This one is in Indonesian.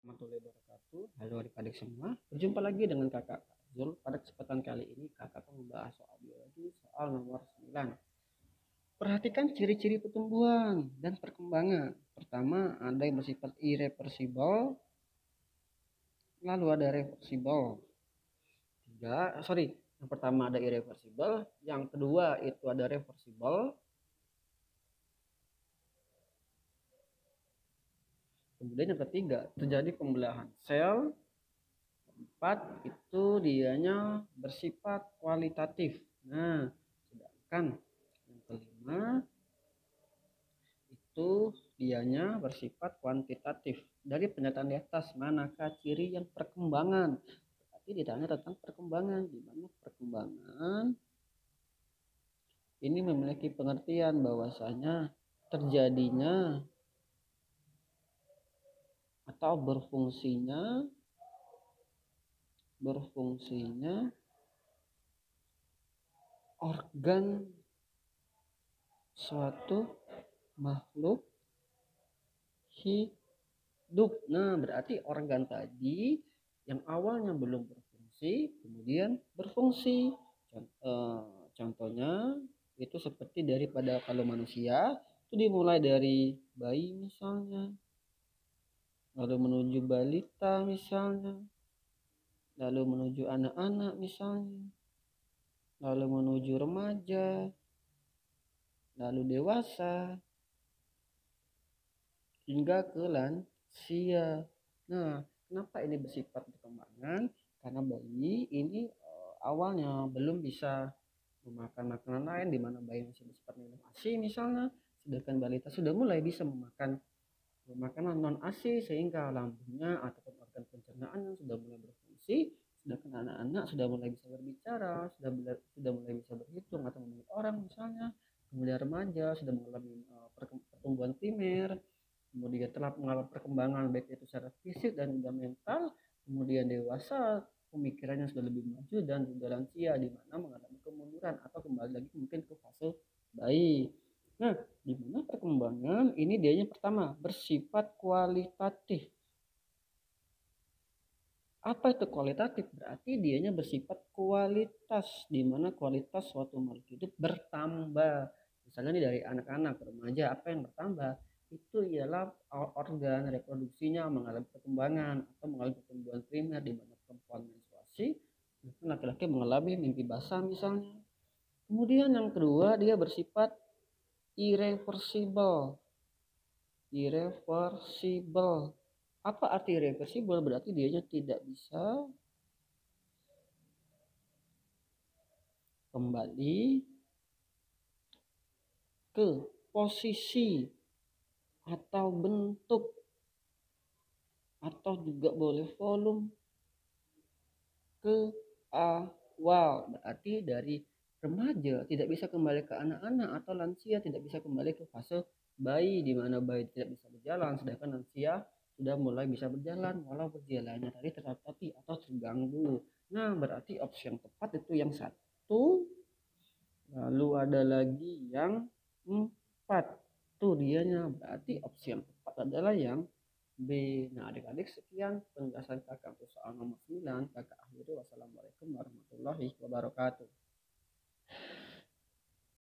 Warahmatullahi wabarakatuh. Halo adik-adik semua, berjumpa lagi dengan kakak Zul. Pada kesempatan kali ini kakak akan membahas soal biologi, soal nomor 9. Perhatikan ciri-ciri pertumbuhan dan perkembangan. Pertama, ada yang bersifat irreversible, lalu ada reversible. Yang pertama ada irreversible, yang kedua itu ada reversible, kemudian yang ketiga terjadi pembelahan sel. Empat itu dianya bersifat kualitatif. Nah, sedangkan yang kelima itu dianya bersifat kuantitatif. Dari pernyataan di atas, manakah ciri yang perkembangan? Berarti ditanya tentang perkembangan, di mana perkembangan ini memiliki pengertian bahwasanya terjadinya atau berfungsinya organ suatu makhluk hidup. Nah, berarti organ tadi yang awalnya belum berfungsi kemudian berfungsi. Contohnya itu seperti daripada kalau manusia itu dimulai dari bayi misalnya, lalu menuju balita misalnya, lalu menuju anak-anak misalnya, lalu menuju remaja, lalu dewasa, hingga ke lansia. Nah, kenapa ini bersifat perkembangan? Karena bayi ini awalnya belum bisa memakan makanan lain, di mana bayi masih bersifat minum ASI misalnya, sedangkan balita sudah mulai bisa memakan makanan non ASI sehingga lambungnya ataupun organ pencernaan yang sudah mulai berfungsi, sedangkan anak-anak sudah mulai bisa berbicara, sudah mulai bisa berhitung atau mengenal orang misalnya. Kemudian remaja sudah mengalami pertumbuhan primer, kemudian telah mengalami perkembangan baik itu secara fisik dan juga mental. Kemudian dewasa, pemikirannya sudah lebih maju, dan juga lansia di mana mengalami kemunduran atau kembali lagi mungkin ke fase bayi. Nah, di mana perkembangan ini dianya pertama bersifat kualitatif. Apa itu kualitatif? Berarti dianya bersifat kualitas, di mana kualitas suatu makhluk hidup bertambah. Misalnya nih dari anak-anak remaja, apa yang bertambah? Itu ialah organ reproduksinya mengalami perkembangan atau mengalami pertumbuhan primer, di mana perempuan menstruasi, laki-laki mengalami mimpi basah misalnya. Kemudian yang kedua, dia bersifat irreversible. Irreversible. Apa arti irreversible? Berarti dianya tidak bisa kembali ke posisi atau bentuk atau juga boleh volume ke awal. Berarti dari remaja tidak bisa kembali ke anak-anak, atau lansia tidak bisa kembali ke fase bayi, di mana bayi tidak bisa berjalan sedangkan lansia sudah mulai bisa berjalan walau berjalannya tadi tertatih atau terganggu. Nah, berarti opsi yang tepat itu yang satu. Lalu ada lagi yang 4. Tuh dianya, berarti opsi yang tepat adalah yang B. Nah, adik-adik, sekian penjelasan kakak untuk soal nomor 9. Kakak akhiri. Wassalamualaikum warahmatullahi wabarakatuh.